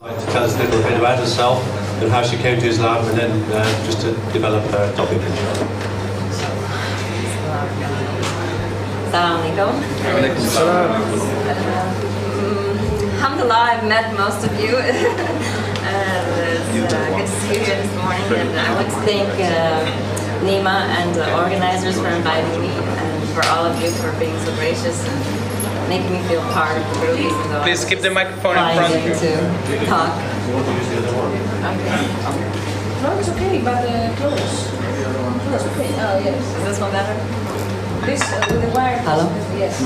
To tell us a little bit about herself and how she came to Islam, and then just to develop her topic. Assalamu Alhamdulillah, I've met most of you. It's good to see you here this morning, and I want to thank NEMA and the organizers for inviting me, and for all of you for being so gracious and making me feel part of the group, even though please keep the microphone in front of you. To talk. Okay. No, it's okay, but close. Close, okay. Oh, yes. Is this one better? This with the wire. Hello? Yes.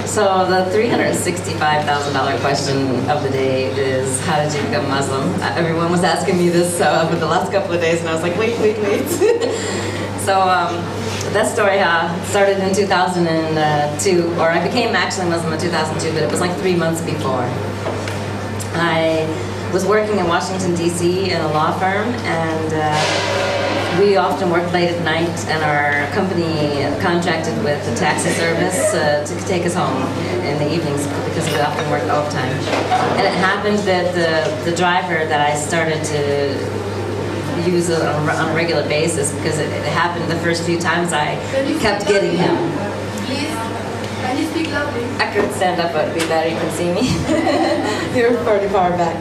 So the $365,000 question of the day is, how did you become Muslim? Everyone was asking me this for the last couple of days, and I was like, wait. So that story started in 2002, or I became actually Muslim in 2002, but it was like 3 months before. I was working in Washington, D.C. in a law firm, and we often worked late at night, and our company contracted with the taxi service to take us home in the evenings because we often worked overtime. And it happened that the driver that I started to use on a regular basis, because it happened the first few times I kept getting him. Please, can you speak loudly? I could stand up, but it'd be better you can see me. You're pretty far back.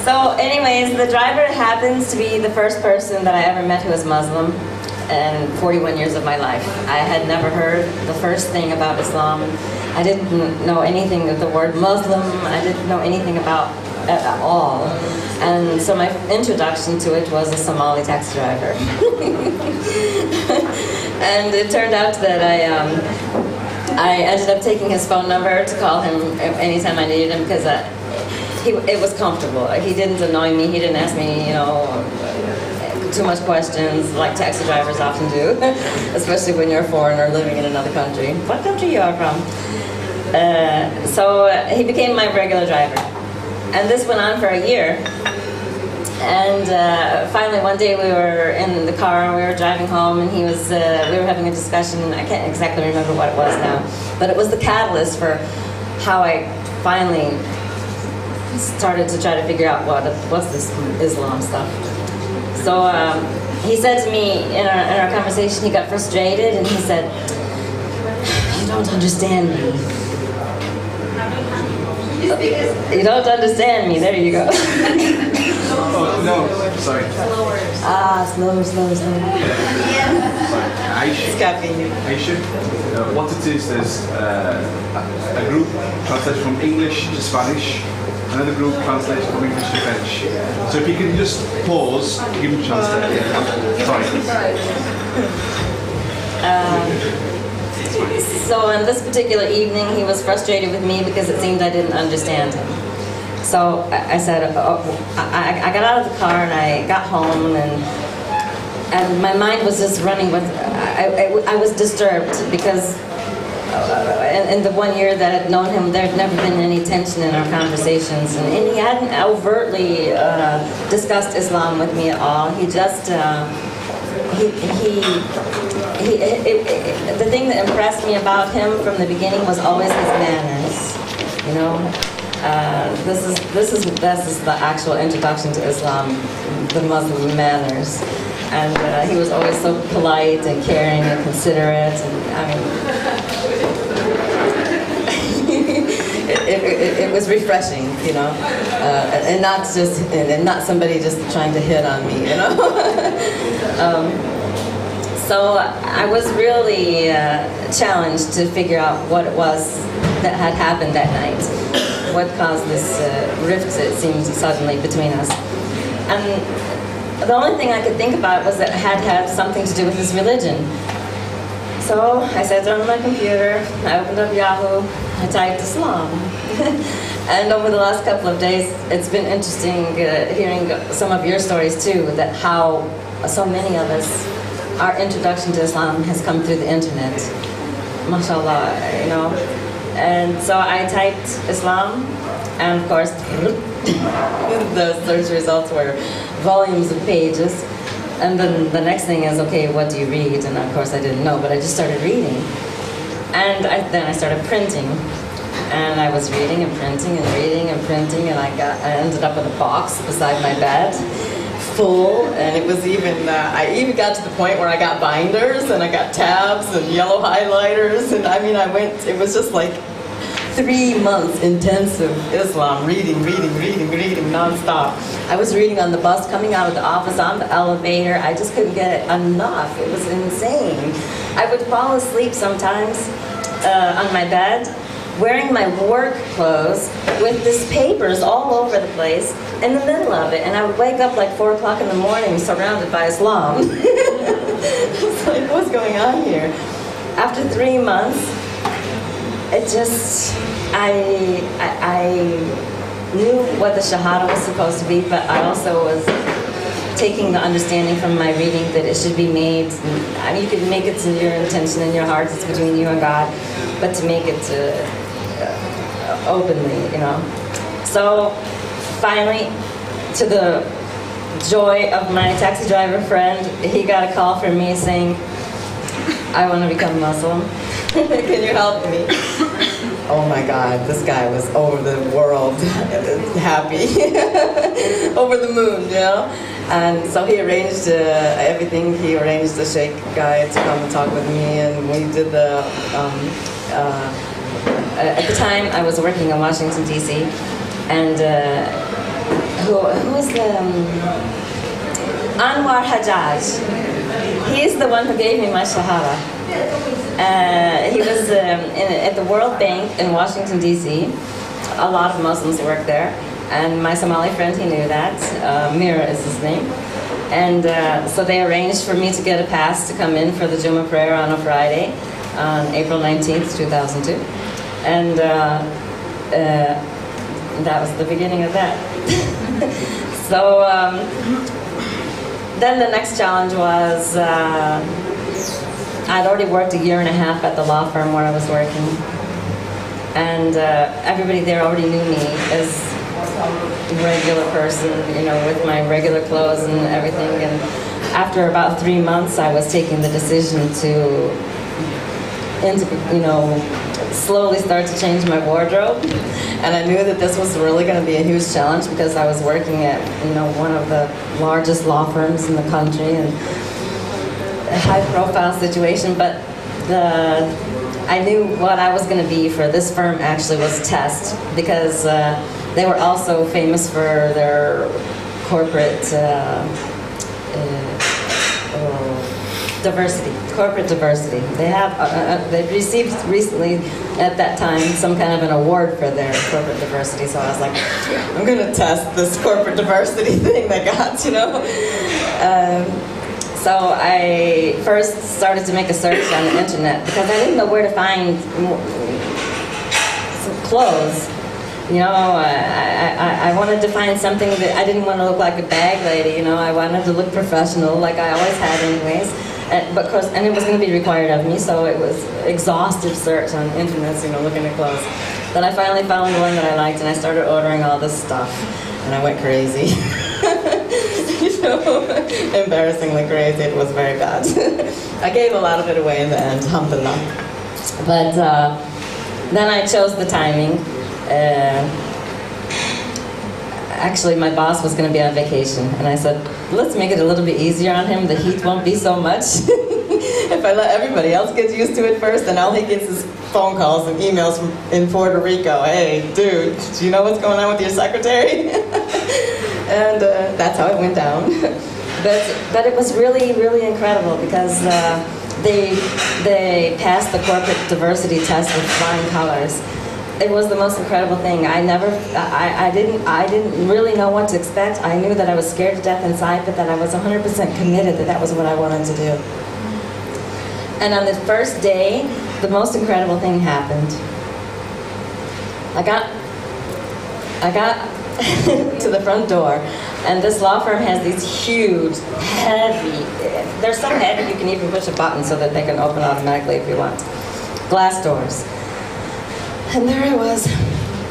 So anyways, the driver happens to be the first person that I ever met who was Muslim in 41 years of my life. I had never heard the first thing about Islam. I didn't know anything of the word Muslim. I didn't know anything about it at all. And so my introduction to it was a Somali taxi driver. And it turned out that I ended up taking his phone number to call him anytime I needed him, because it was comfortable. He didn't annoy me. He didn't ask me, too much questions like taxi drivers often do, especially when you're a foreigner living in another country. What country you are from? So he became my regular driver. And this went on for a year. And finally one day we were in the car, we were driving home, and we were having a discussion. I can't exactly remember what it was now, but it was the catalyst for how I finally started to try to figure out what's this Islam stuff. So he said to me in our conversation, he got frustrated, and he said, "You don't understand me. You don't understand me." There you go. Oh, no, sorry. Slower. Sorry. Aishah, what it is, there's a group translates from English to Spanish, another group translates from English to French. So if you can just pause, give me a chance to sorry. So on this particular evening, he was frustrated with me because it seemed I didn't understand him. So I said, I got out of the car and I got home, and my mind was just running with, I was disturbed because in the 1 year that I'd known him, there had never been any tension in our conversations, and he hadn't overtly discussed Islam with me at all. He just, the thing that impressed me about him from the beginning was always his manners, This is the actual introduction to Islam, the Muslim manners. And he was always so polite and caring and considerate, and I mean, it was refreshing, and not somebody just trying to hit on me, So I was really challenged to figure out what it was that had happened that night. What caused this rift, it seems, suddenly between us. And the only thing I could think about was that it had something to do with his religion. So I sat down on my computer, I opened up Yahoo, I typed Islam. And over the last couple of days, it's been interesting hearing some of your stories too, that how so many of us, our introduction to Islam has come through the internet. MashaAllah, And so I typed Islam, and of course, the search results were volumes of pages. And then the next thing is, okay, what do you read? And of course I didn't know, but I just started reading. And then I started printing. And I was reading and printing and reading and printing, and I ended up in a box beside my bed, full, and it was even, I even got to the point where I got binders, and I got tabs and yellow highlighters, and I mean, it was just like 3 months intensive Islam, reading nonstop. I was reading on the bus, coming out of the office, on the elevator. I just couldn't get enough. It was insane. I would fall asleep sometimes on my bed, wearing my work clothes with these papers all over the place in the middle of it. And I would wake up like 4 o'clock in the morning surrounded by Islam. It's like, what's going on here? After 3 months, it just, I knew what the Shahada was supposed to be, but I also was taking the understanding from my reading that it should be made, I mean, you could make it to your intention in your heart, it's between you and God, but to make it openly, you know. So finally, to the joy of my taxi driver friend, he got a call from me saying, I want to become Muslim. Can you help me? Oh my God, this guy was over the world happy, over the moon, you know? And so he arranged everything. He arranged the sheikh guy to come and talk with me, and we did the, at the time I was working in Washington, D.C., and who was the, Anwar Hajjaj. He's the one who gave me my Shahada. He was at the World Bank in Washington, D.C. A lot of Muslims work there. And my Somali friend, he knew that. Mira is his name. And so they arranged for me to get a pass to come in for the Jummah prayer on a Friday, on April 19th, 2002. And that was the beginning of that. So then the next challenge was, I'd already worked 1.5 years at the law firm where I was working. And everybody there already knew me as a regular person, you know, with my regular clothes and everything. And after about 3 months, I was taking the decision to, you know, slowly start to change my wardrobe. And I knew that this was really going to be a huge challenge because I was working at, you know, one of the largest law firms in the country and a high-profile situation. But I knew what I was going to be for this firm actually was test, because they were also famous for their corporate diversity. Corporate diversity. They received recently at that time some kind of an award for their corporate diversity. So I was like, I'm going to test this corporate diversity thing they got, you know. So I first started to make a search on the internet because I didn't know where to find some clothes. You know, I wanted to find something that I didn't want to look like a bag lady. You know, I wanted to look professional, like I always had, anyways. And it was going to be required of me, so it was exhaustive search on the internet, you know, looking at clothes. Then I finally found one that I liked, and I started ordering all this stuff, and I went crazy. You know, embarrassingly crazy. It was very bad. I gave a lot of it away in the end, alhamdulillah. But then I chose the timing. Actually, my boss was going to be on vacation, and I said, let's make it a little bit easier on him. The heat won't be so much. If I let everybody else get used to it first, and all he gets is phone calls and emails from in Puerto Rico. Hey, dude, do you know what's going on with your secretary? And that's how it went down. But it was really, really incredible because they passed the corporate diversity test with flying colors. It was the most incredible thing. I didn't really know what to expect. I knew that I was scared to death inside, but that I was 100% committed that that was what I wanted to do. And on the first day, the most incredible thing happened. I got to the front door, and this law firm has these huge, heavy, they're so heavy you can even push a button so that they can open automatically if you want, glass doors. And there I was,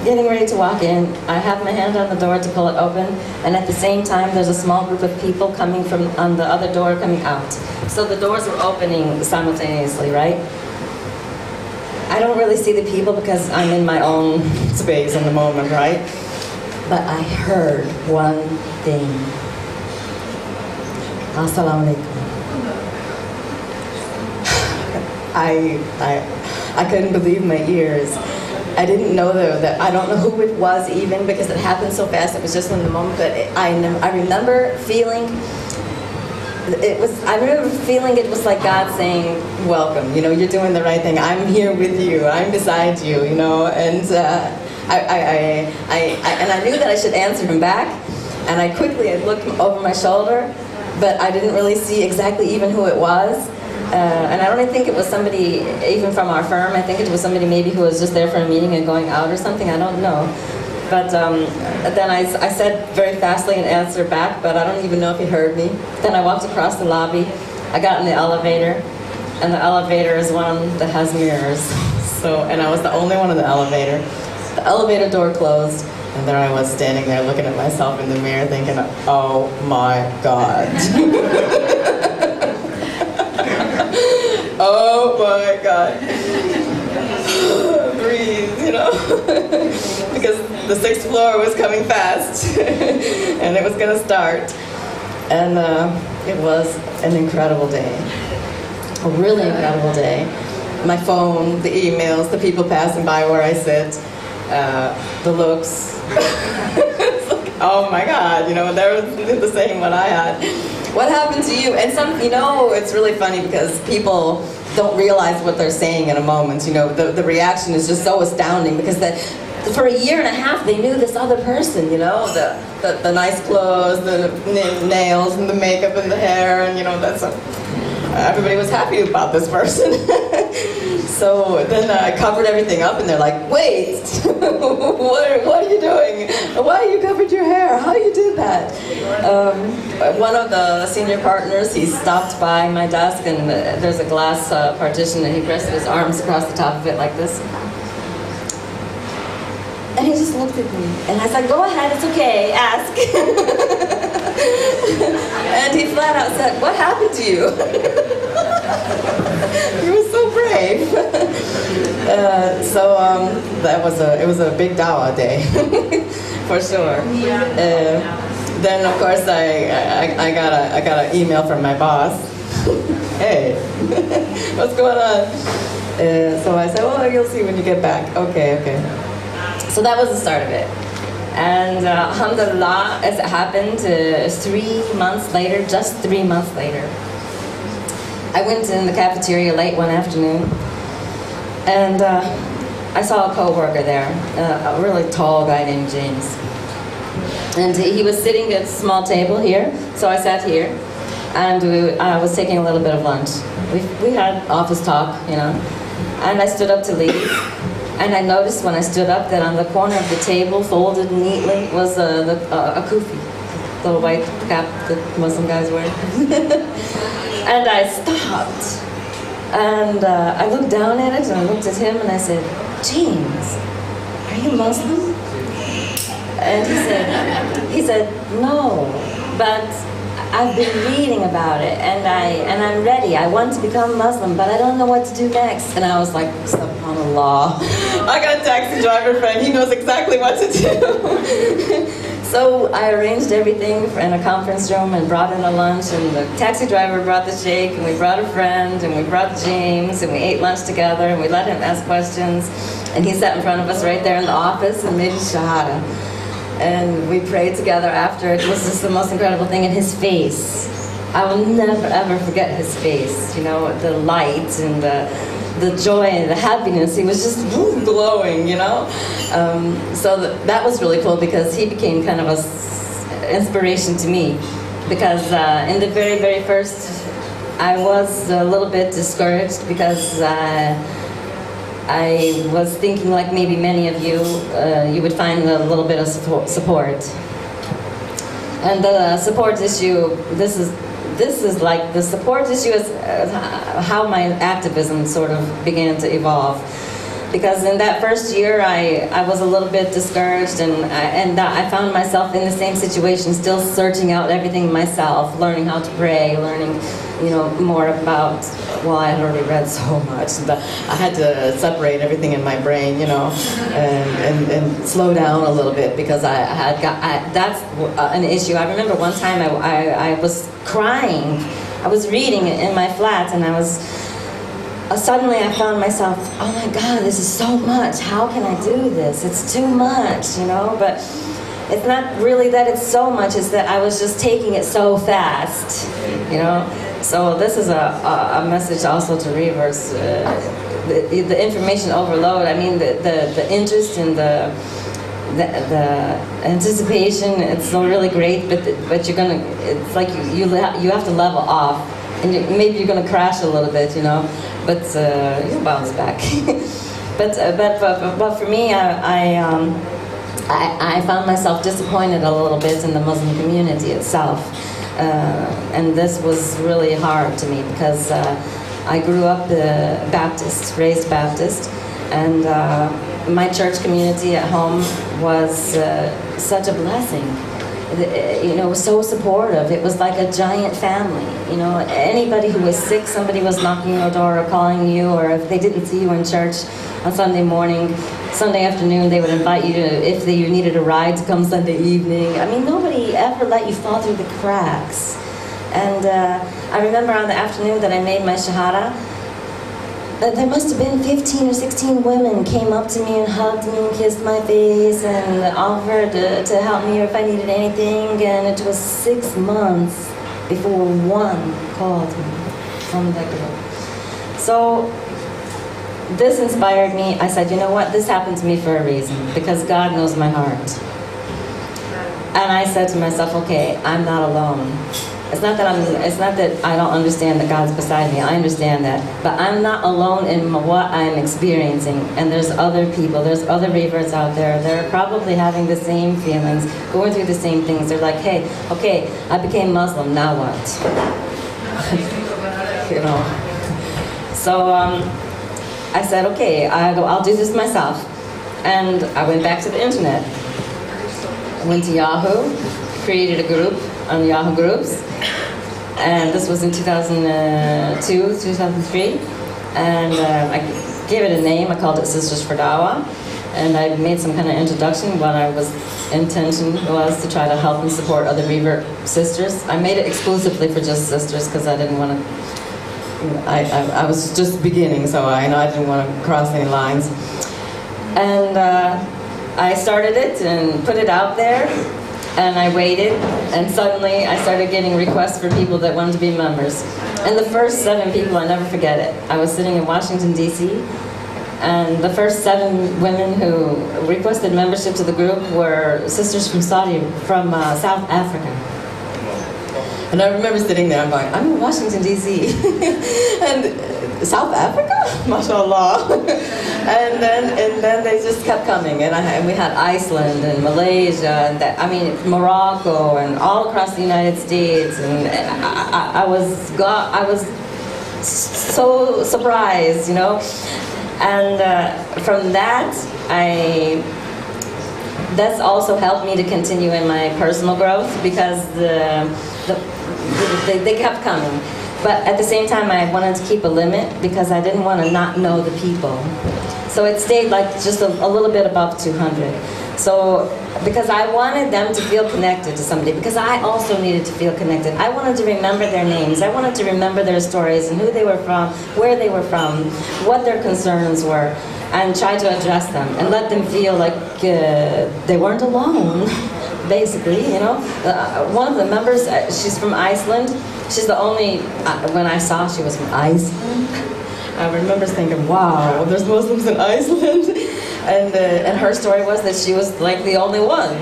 getting ready to walk in. I have my hand on the door to pull it open, and at the same time there's a small group of people coming from on the other door coming out. So the doors were opening simultaneously, right? I don't really see the people because I'm in my own space in the moment, right? But I heard one thing. Assalamu alaikum. I couldn't believe my ears. I didn't know that I don't know who it was even because it happened so fast. It was just in the moment. But I remember feeling it was like God saying, "Welcome. You know, you're doing the right thing. I'm here with you. I'm beside you. You know." And I knew that I should answer him back. And I quickly looked over my shoulder, but I didn't really see exactly even who it was. And I don't think it was somebody even from our firm. I think it was somebody maybe who was just there for a meeting and going out or something. I don't know. But then I said very fastly and answered back, but I don't even know if he heard me. Then I walked across the lobby. I got in the elevator, and the elevator is one that has mirrors. And I was the only one in the elevator. The elevator door closed, and there I was standing there looking at myself in the mirror thinking, oh my God. Oh my God. Breathe, you know. Because the 6th floor was coming fast. And it was going to start. And it was an incredible day. A really incredible day. My phone, the emails, the people passing by where I sit, the looks. It's like, oh my God, you know, they were the same what I had. What happened to you? And it's really funny because people don't realize what they're saying in a moment. You know, the reaction is just so astounding because for a year and a half they knew this other person. You know, the nice clothes, the nails, and the makeup and the hair, and you know everybody was happy about this person. So then I covered everything up, and they're like, "Wait, what are you doing? Why you covered your hair? How you did that?" One of the senior partners, he stopped by my desk, and there's a glass partition, and he rested his arms across the top of it like this. And he just looked at me, and I said, "Go ahead, it's okay, ask." And he flat out said, "What happened to you?" He was so brave. It was a big dawah day, for sure. Then of course I got an email from my boss. Hey, what's going on? So I said, well, you'll see when you get back. Okay. So that was the start of it. And alhamdulillah, as it happened, 3 months later, just 3 months later, I went in the cafeteria late one afternoon, and I saw a co-worker there, a really tall guy named James. And he was sitting at a small table here, so I sat here, and I was taking a little bit of lunch. We had office talk, you know, and I stood up to leave. And I noticed when I stood up that on the corner of the table, folded neatly, was a kufi, the white cap that Muslim guys wear. And I stopped, and I looked down at it, and I looked at him, and I said, "James, are you Muslim?" And he said, "No, but I've been reading about it, and I'm ready. I want to become Muslim, but I don't know what to do next." And I was like, subhanallah. I got a taxi driver friend. He knows exactly what to do. So I arranged everything in a conference room and brought in a lunch, and the taxi driver brought the sheikh, and we brought a friend, and we brought James, and we ate lunch together, and we let him ask questions. And he sat in front of us right there in the office and made his shahada. And we prayed together after. It was just the most incredible thing. And his face, I will never ever forget his face. You know, the light and the joy and the happiness. He was just glowing, you know. So that was really cool because he became kind of an inspiration to me. Because in the very, very first, I was a little bit discouraged because I was thinking, like maybe many of you, you would find a little bit of support. And the support issue, this is like, the support issue is how my activism sort of began to evolve. because in that first year I was a little bit discouraged, and I found myself in the same situation, still searching out everything myself, learning how to pray, learning, you know, more about, well, I had already read so much, but I had to separate everything in my brain, you know, and slow down a little bit, because that's an issue. I remember one time I was crying. I was reading it in my flat, and I was suddenly I found myself, oh my God, this is so much. How can I do this? It's too much, you know. But it's not really that it's so much. It's that I was just taking it so fast, you know. So this is a message also to readers. The information overload. I mean, the interest in the anticipation. It's really great, but you're gonna. It's like you have to level off, and maybe you're gonna crash a little bit, you know. But you'll bounce back. but for me, I found myself disappointed a little bit in the Muslim community itself, and this was really hard to me, because I grew up Baptist, raised Baptist, and my church community at home was such a blessing. You know, so supportive. It was like a giant family. You know, anybody who was sick, somebody was knocking on your door or calling you, or if they didn't see you in church on Sunday morning, Sunday afternoon, they would invite you to, if you needed a ride, to come Sunday evening. I mean, nobody ever let you fall through the cracks. And I remember on the afternoon that I made my Shahada, there must have been 15 or 16 women came up to me and hugged me and kissed my face and offered to help me if I needed anything. And it was 6 months before one called me from the group. So this inspired me. I said, you know what, this happened to me for a reason, because God knows my heart. And I said to myself, okay, I'm not alone. It's not that I don't understand that God's beside me. I understand that. But I'm not alone in what I'm experiencing. And there's other people, there's other reverts out there. They're probably having the same feelings, going through the same things. They're like, hey, okay, I became Muslim, now what? You know. So I said, okay, I'll do this myself. And I went back to the internet. I went to Yahoo, created a group on Yahoo Groups, and this was in 2002, 2003, and I gave it a name. I called it Sisters for Dawah, and I made some kind of introduction. What intention was to try to help and support other revert sisters. I made it exclusively for just sisters, because I didn't want to, I was just beginning, so I didn't want to cross any lines. And I started it and put it out there, and I waited, and suddenly I started getting requests for people that wanted to be members. And the first 7 people, I'll never forget it. I was sitting in Washington, D.C., and the first 7 women who requested membership to the group were sisters from South Africa. And I remember sitting there, I'm going, I'm in Washington, D.C., and South Africa? MashaAllah. and then they just kept coming, and we had Iceland and Malaysia, and Morocco, and all across the United States, and I was so surprised, you know. And from that, that's also helped me to continue in my personal growth, because they kept coming. But at the same time, I wanted to keep a limit, because I didn't want to not know the people. So it stayed like just a little bit above 200. So, because I wanted them to feel connected to somebody, because I also needed to feel connected. I wanted to remember their names. I wanted to remember their stories and who they were from, where they were from, what their concerns were, and try to address them and let them feel like they weren't alone, basically, you know. One of the members, she's from Iceland. She's the only, when I saw she was from Iceland, I remember thinking, wow, there's Muslims in Iceland. And her story was that she was like the only one.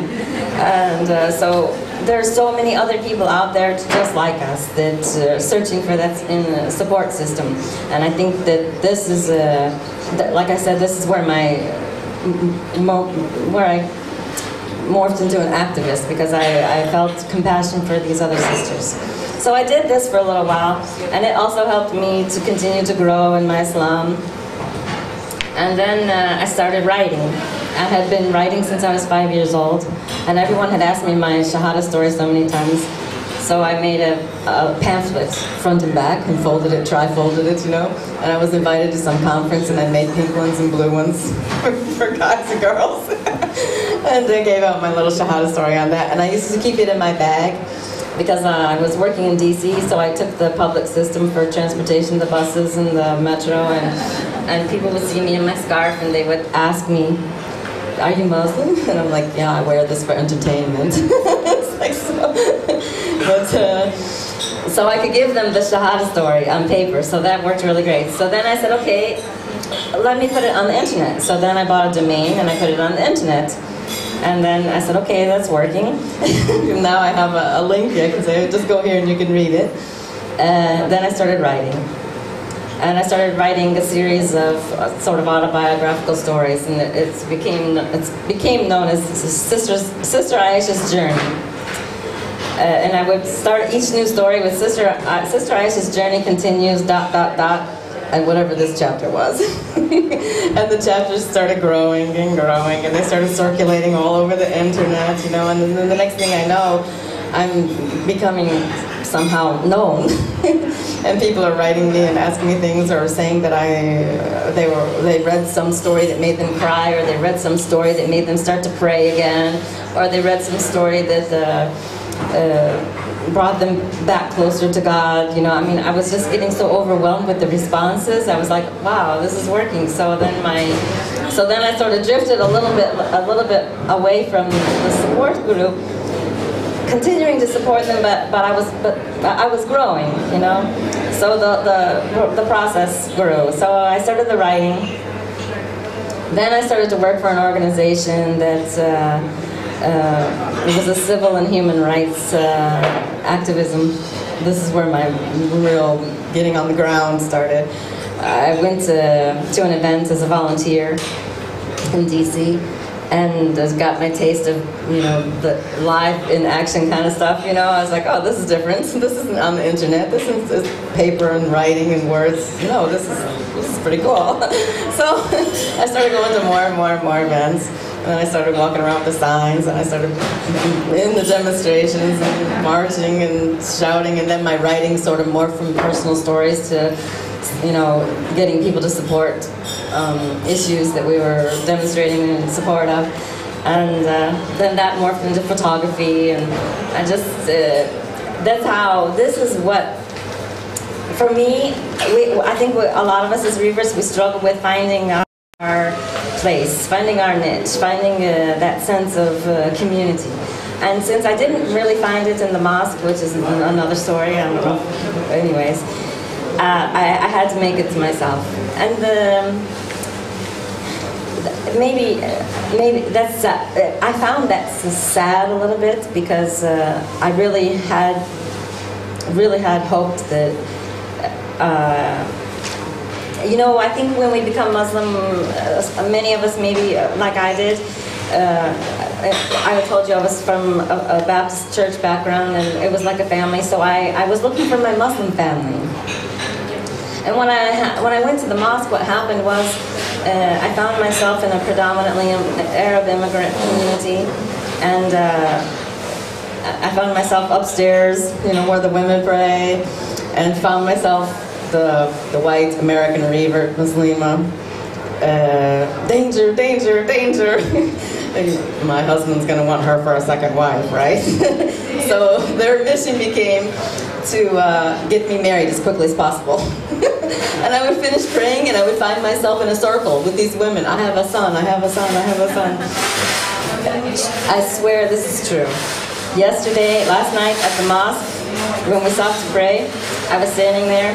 And so there's so many other people out there just like us that are searching for that in a support system. And I think that this is, like I said, this is where where I morphed into an activist, because I felt compassion for these other sisters. So I did this for a little while, and it also helped me to continue to grow in my Islam. And then I started writing. I had been writing since I was 5 years old, and everyone had asked me my Shahada story so many times. So I made a pamphlet, front and back, and folded it, tri-folded it, you know. And I was invited to some conference, and I made pink ones and blue ones for guys and girls. And I gave out my little Shahada story on that. And I used to keep it in my bag because I was working in DC, so I took the public system for transportation, the buses and the metro, and people would see me in my scarf, and they would ask me, "Are you Muslim?" And I'm like, "Yeah, I wear this for entertainment." It's like so. But, so I could give them the Shahada story on paper, so that worked really great. So then I said, okay, let me put it on the internet. So then I bought a domain and I put it on the internet. And then I said, okay, that's working. Now I have a link here, because I just go here and you can read it. Then I started writing. And I started writing a series of sort of autobiographical stories, and it became known as Sister Aishah's Journey. And I would start each new story with Sister Aishah's journey continues ... and whatever this chapter was. And the chapters started growing and growing, and they started circulating all over the internet, you know, and then the next thing I know, I'm becoming somehow known. And people are writing me and asking me things, or saying that they read some story that made them cry, or they read some story that made them start to pray again, or they read some story that brought them back closer to God. You know, I mean, I was just getting so overwhelmed with the responses. I was like, wow, this is working. So then I sort of drifted a little bit away from the support group, continuing to support them, but I was growing, you know. So the process grew. So I started the writing. Then I started to work for an organization that it was a civil and human rights activism. This is where my real getting on the ground started. I went to an event as a volunteer in DC, and got my taste of, you know, the live in action kind of stuff. You know, I was like, oh, this is different. This isn't on the internet. This is paper and writing and words. No, this is pretty cool. So I started going to more and more and more events. And then I started walking around with the signs, and I started in the demonstrations and marching and shouting, and then my writing sort of morphed from personal stories to, you know, getting people to support issues that we were demonstrating in support of. And then that morphed into photography, and I just, that's how, this is what, for me, I think a lot of us as Reavers, we struggle with finding our place, finding our niche, finding that sense of community. And since I didn't really find it in the mosque, which is another story, I don't know, anyways, I had to make it to myself. And maybe that's, I found that sad a little bit, because I really had hoped that, you know, I think when we become Muslim, many of us, maybe like I did, I told you I was from a Baptist church background, and it was like a family, so I was looking for my Muslim family. And when I went to the mosque, what happened was I found myself in a predominantly Arab immigrant community, and I found myself upstairs, you know, where the women pray, and found myself the white American Reaver, Muslima. Danger, danger, danger. My husband's gonna want her for a second wife, right? So their mission became to get me married as quickly as possible. And I would finish praying, and I would find myself in a circle with these women. I have a son, I have a son, I have a son. I swear this is true. Last night at the mosque, when we stopped to pray, I was standing there,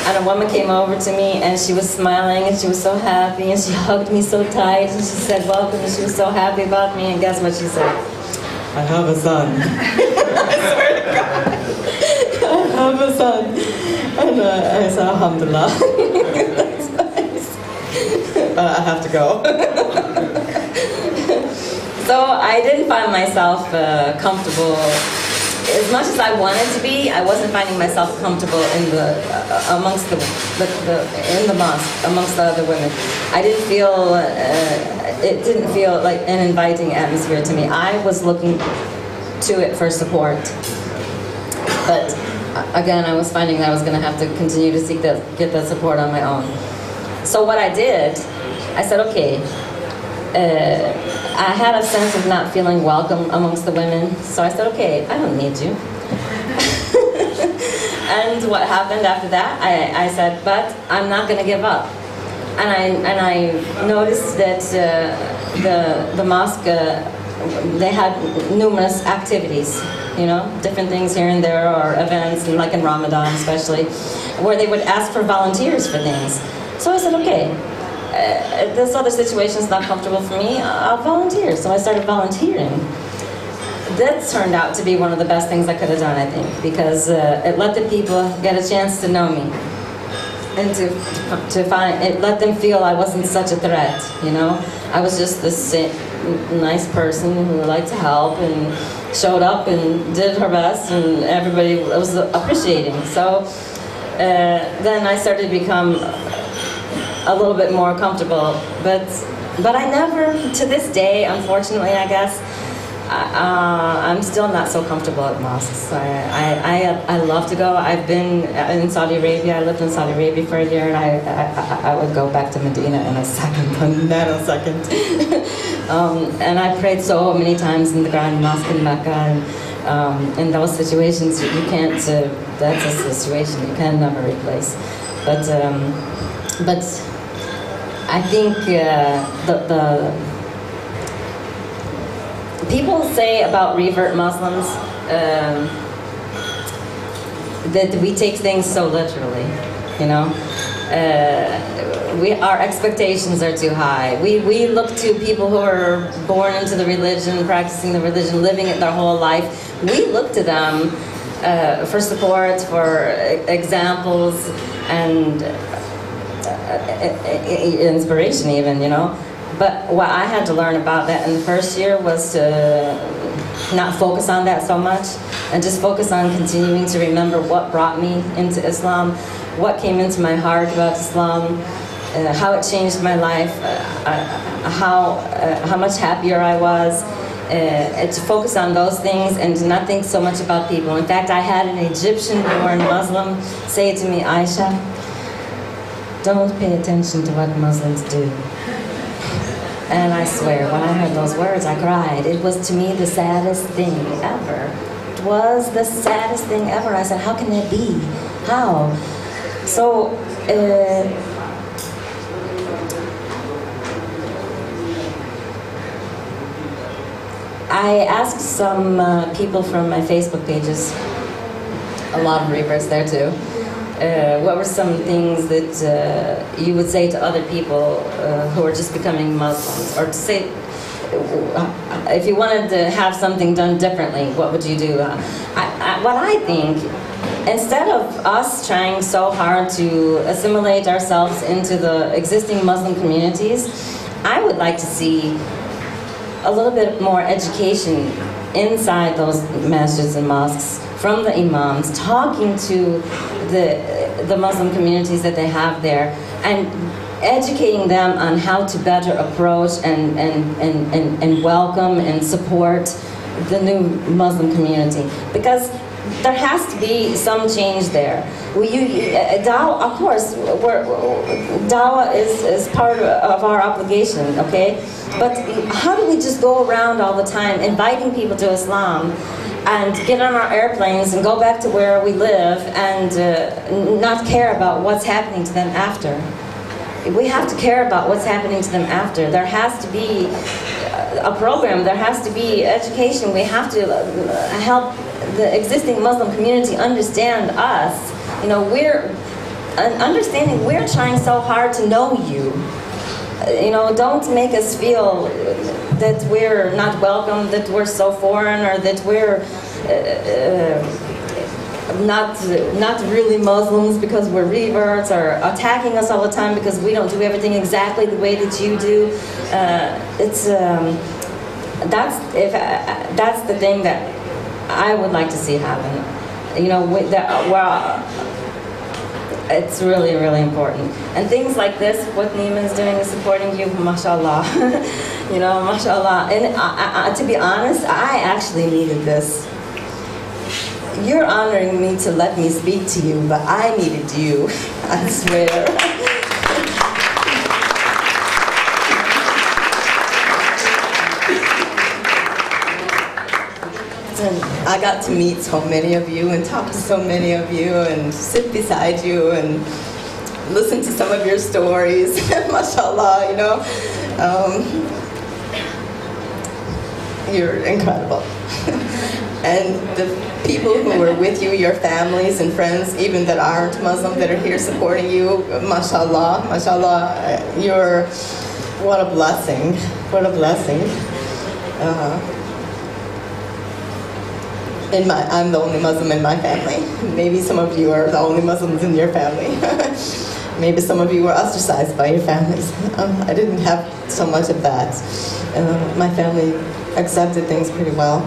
and a woman came over to me, and she was smiling, and she was so happy, and she hugged me so tight, and she said welcome, and she was so happy about me, and guess what she said? I have a son. I swear to God. I have a son. And I said, alhamdulillah. That's nice. But I have to go. So I didn't find myself comfortable as much as I wanted to be, I wasn't finding myself comfortable in the amongst in the mosque amongst the other women. I didn't feel it didn't feel like an inviting atmosphere to me. I was looking to it for support, but again, I was finding that I was going to have to continue to get that support on my own. So what I did, I said, okay. I had a sense of not feeling welcome amongst the women, so I said, okay, I don't need you. And what happened after that, I said, but I'm not going to give up. And I noticed that the mosque, they had numerous activities, you know, different things here and there, or events, and like in Ramadan especially, where they would ask for volunteers for things. So I said, okay. This other situation is not comfortable for me, I'll volunteer. So I started volunteering. That turned out to be one of the best things I could have done, I think, because it let the people get a chance to know me. And it let them feel I wasn't such a threat, you know? I was just this nice person who liked to help and showed up and did her best, and everybody was appreciating. So then I started to become a little bit more comfortable, but I never, to this day, unfortunately, I guess, I'm still not so comfortable at mosques. I love to go. I've been in Saudi Arabia. I lived in Saudi Arabia for a year, and I would go back to Medina in a second, a nanosecond. And I prayed so many times in the Grand Mosque in Mecca, and in those situations, you can't. That's a situation you can never replace. But I think the people say about revert Muslims that we take things so literally, you know. Our expectations are too high. We look to people who are born into the religion, practicing the religion, living it their whole life. We look to them for support, for examples, and inspiration even, you know. But what I had to learn about that in the first year was to not focus on that so much, and just focus on continuing to remember what brought me into Islam, what came into my heart about Islam, how it changed my life, how much happier I was, to focus on those things and to not think so much about people. In fact, I had an Egyptian-born Muslim say to me, Aisha, don't pay attention to what Muslims do. And I swear, when I heard those words, I cried. It was to me the saddest thing ever. It was the saddest thing ever. I said, how can that be? How? So, I asked some people from my Facebook pages, a lot of reverts there too, what were some things that you would say to other people who are just becoming Muslims? Or to say, if you wanted to have something done differently, what would you do? What I think, instead of us trying so hard to assimilate ourselves into the existing Muslim communities, I would like to see a little bit more education inside those masjids and mosques from the imams, talking to the Muslim communities that they have there, and educating them on how to better approach and welcome and support the new Muslim community. Because there has to be some change there. Dawah, of course, Dawah is part of our obligation, okay? But how do we just go around all the time inviting people to Islam and get on our airplanes and go back to where we live and not care about what's happening to them after? We have to care about what's happening to them after. There has to be a program, there has to be education. We have to help the existing Muslim community understand us. You know, we're trying so hard to know you. You know, don't make us feel that we're not welcome, that we're so foreign, or that we're not really Muslims because we're reverts, or attacking us all the time because we don't do everything exactly the way that you do. That's the thing that I would like to see happen. You know, it's really, really important. And things like this, what NEMA is doing is supporting you, mashallah. You know, mashallah. And to be honest, I actually needed this. You're honoring me to let me speak to you, but I needed you, I swear. And I got to meet so many of you and talk to so many of you and sit beside you and listen to some of your stories, mashallah, you know. You're incredible. And the people who were with you, your families and friends, even that aren't Muslim, that are here supporting you, mashallah, mashallah, you're, what a blessing, what a blessing. I'm the only Muslim in my family. Maybe some of you are the only Muslims in your family. Maybe some of you were ostracized by your families. I didn't have so much of that. My family accepted things pretty well.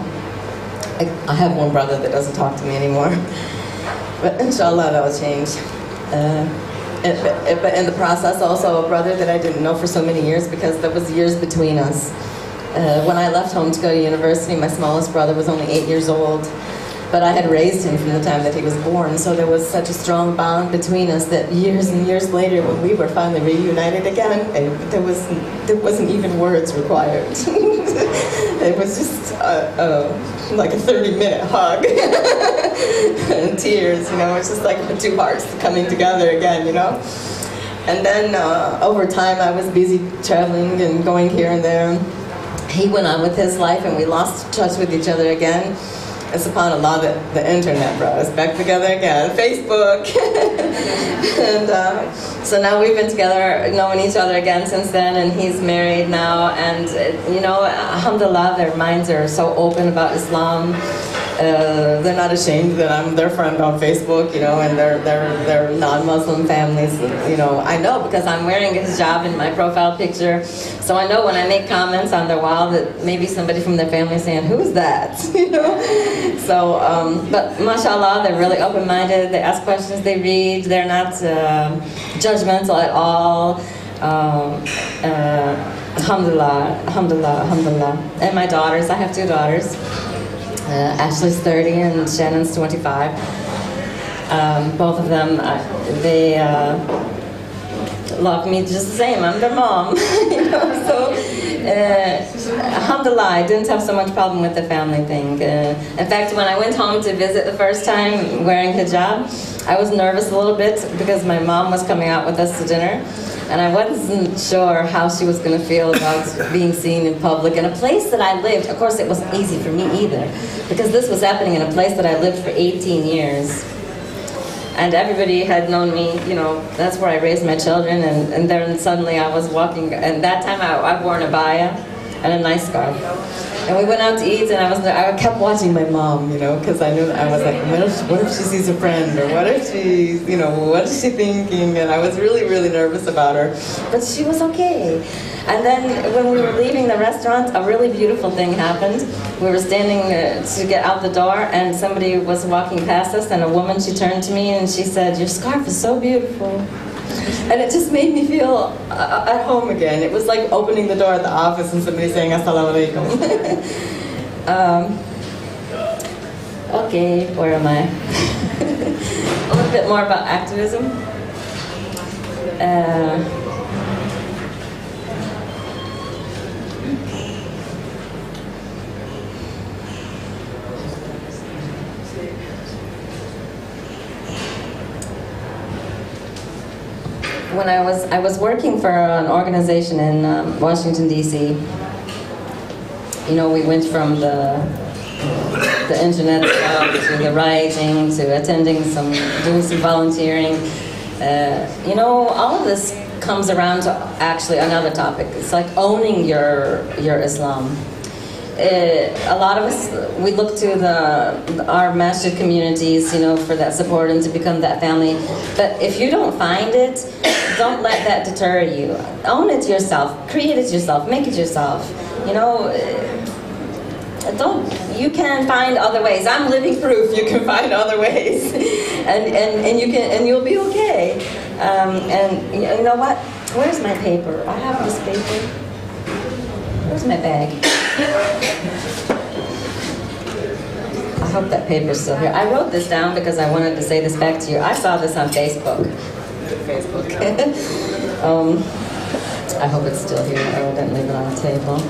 I have one brother that doesn't talk to me anymore. But inshallah that will change. But in the process also a brother that I didn't know for so many years because there was years between us. When I left home to go to university, my smallest brother was only 8 years old, but I had raised him from the time that he was born, so there was such a strong bond between us that years and years later, when we were finally reunited again, there wasn't even words required. It was just like a 30-minute hug and tears, you know. It's just like the two hearts coming together again, you know. And then over time, I was busy traveling and going here and there. He went on with his life and we lost touch with each other again. And subhanAllah, the internet brought us back together again, Facebook. And so now we've been together, knowing each other again since then, and he's married now. And, you know, alhamdulillah, their minds are so open about Islam. They're not ashamed that I'm their friend on Facebook, you know, and they're non-Muslim families, you know. I know because I'm wearing a hijab in my profile picture, so I know when I make comments on their wall that maybe somebody from their family is saying, who's that, you know? So, but mashallah, they're really open-minded, they ask questions, they read, they're not judgmental at all. Alhamdulillah, alhamdulillah, alhamdulillah. And my daughters, I have 2 daughters. Ashley's 30 and Shannon's 25. Both of them, they love me just the same. I'm their mom, you know. So, alhamdulillah, I didn't have so much problem with the family thing. In fact, when I went home to visit the first time wearing hijab, I was nervous a little bit because my mom was coming out with us to dinner. And I wasn't sure how she was going to feel about being seen in public in a place that I lived. Of course, it wasn't easy for me either, because this was happening in a place that I lived for 18 years. And everybody had known me, you know, that's where I raised my children, and then suddenly I was walking, and that time I wore an abaya and a nice scarf. And we went out to eat, and I kept watching my mom, you know, because I knew, I was like, what if she sees a friend, or what if she, you know, what is she thinking? And I was really, really nervous about her. But she was okay. And then when we were leaving the restaurant, a really beautiful thing happened. We were standing to get out the door, and somebody was walking past us, and a woman, she turned to me and she said, your scarf is so beautiful. And it just made me feel at home again. It was like opening the door at the office and somebody saying, Assalamu alaikum. Okay, where am I? A little bit more about activism. When I was working for an organization in Washington, D.C. You know, we went from the internet to the writing to attending doing some volunteering. You know, all of this comes around to actually another topic. It's like owning your Islam. A lot of us, we look to our masjid communities, you know, for that support and to become that family. But if you don't find it, don't let that deter you. Own it yourself, create it yourself, make it yourself. You know, you can find other ways. I'm living proof you can find other ways. and you'll be okay. And you know what? Where's my paper? I have this paper. Where's my bag? I hope that paper's still here. I wrote this down because I wanted to say this back to you. I saw this on Facebook. I hope it's still here. I didn't leave it on the table.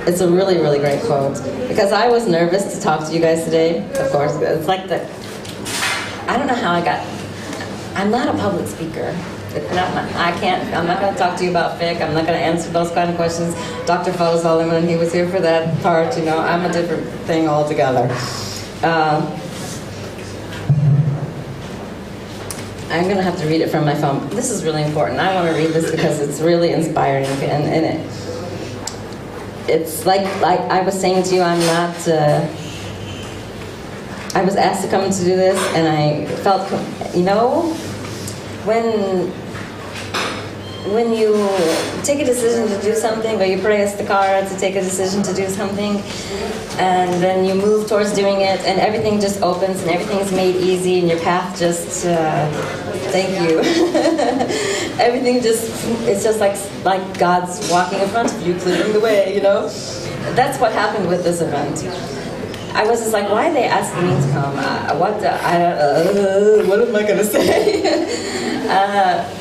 It's a really, really great quote. Because I was nervous to talk to you guys today, of course. It's like I don't know how I got, I'm not a public speaker. I'm not going to talk to you about fiqh. I'm not going to answer those kind of questions. Dr. Fawzal, when he was here for that part, I'm a different thing altogether. I'm going to have to read it from my phone. This is really important. I want to read this because it's really inspiring. And it's like I was saying to you, I'm not, I was asked to come to do this, and I felt, when you take a decision to do something, or you pray istikhara to take a decision to do something, and then you move towards doing it, and everything just opens, and everything's made easy, and your path just, thank you. Everything it's just like God's walking in front of you, clearing the way, That's what happened with this event. I was just like, why are they asking me to come? What am I going to say?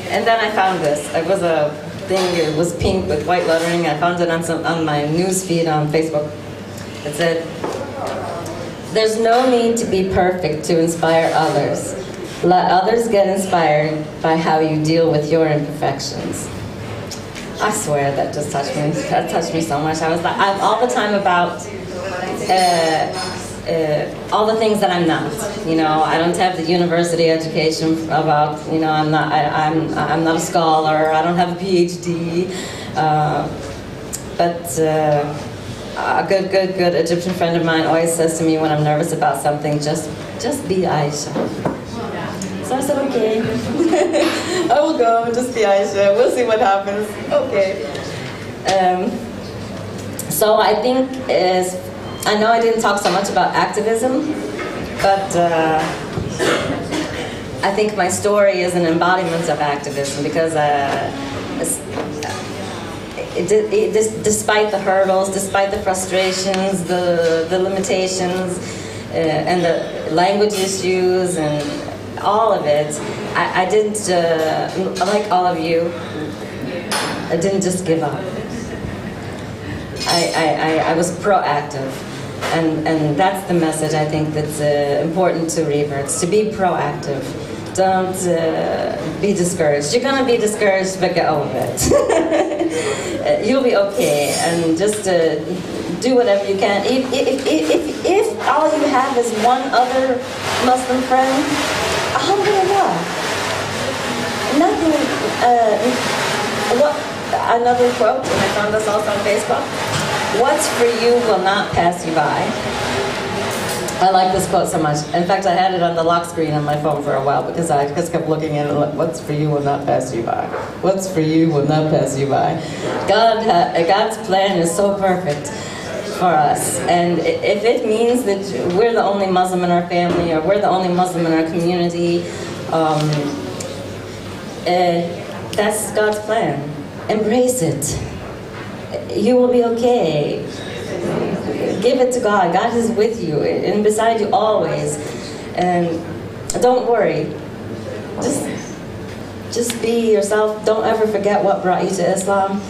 And then I found this. It was a thing, it was pink with white lettering. I found it on my news feed on Facebook. It said, "There's no need to be perfect to inspire others. Let others get inspired by how you deal with your imperfections." I swear that just touched me. That touched me so much. I was like, I'm all the time about all the things that I'm not. I don't have the university education about. I'm not a scholar. I don't have a PhD. But a good Egyptian friend of mine always says to me when I'm nervous about something, just be Aishah. So I said, okay, I will go and just be Aishah. We'll see what happens. Okay. So I think I know I didn't talk so much about activism, but I think my story is an embodiment of activism because despite the hurdles, despite the frustrations, the limitations, and the language issues, and all of it, I didn't, like all of you, I didn't just give up. I was proactive. And that's the message I think that's important to reverts, to be proactive. Don't be discouraged. You're going to be discouraged, but get over it. You'll be okay, and just do whatever you can. If all you have is one other Muslim friend, alhamdulillah. Nothing, another quote, and I found this also on Facebook. "What's for you will not pass you by." I like this quote so much. In fact, I had it on the lock screen on my phone for a while because I just kept looking at it like, what's for you will not pass you by. What's for you will not pass you by. God's plan is so perfect for us. And if it means that we're the only Muslim in our family, or we're the only Muslim in our community, that's God's plan. Embrace it. You will be okay. Give it to God. God is with you and beside you always. And don't worry. Just be yourself. Don't ever forget what brought you to Islam.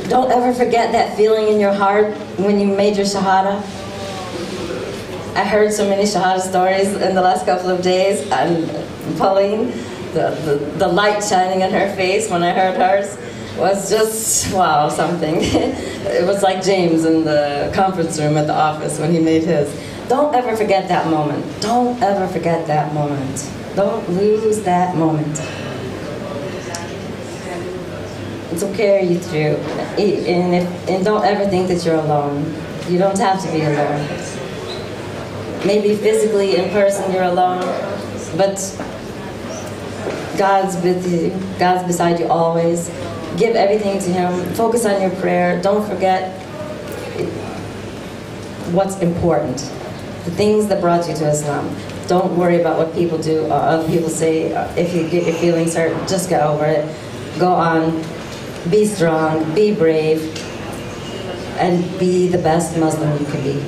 Don't ever forget that feeling in your heart when you made your Shahada. I heard so many Shahada stories in the last couple of days. And Pauline, the light shining in her face when I heard hers was just, wow, something. It was like James in the conference room at the office when he made his. Don't ever forget that moment. Don't ever forget that moment. Don't lose that moment. It will carry you through. And don't ever think that you're alone. You don't have to be alone. Maybe physically in person you're alone, but God's with you. God's beside you always. Give everything to Him. Focus on your prayer. Don't forget. what's important. The things that brought you to Islam. Don't worry about what people do or other people say. If you get your feelings hurt, just get over it. Go on. Be strong. Be brave. And be the best Muslim you can be.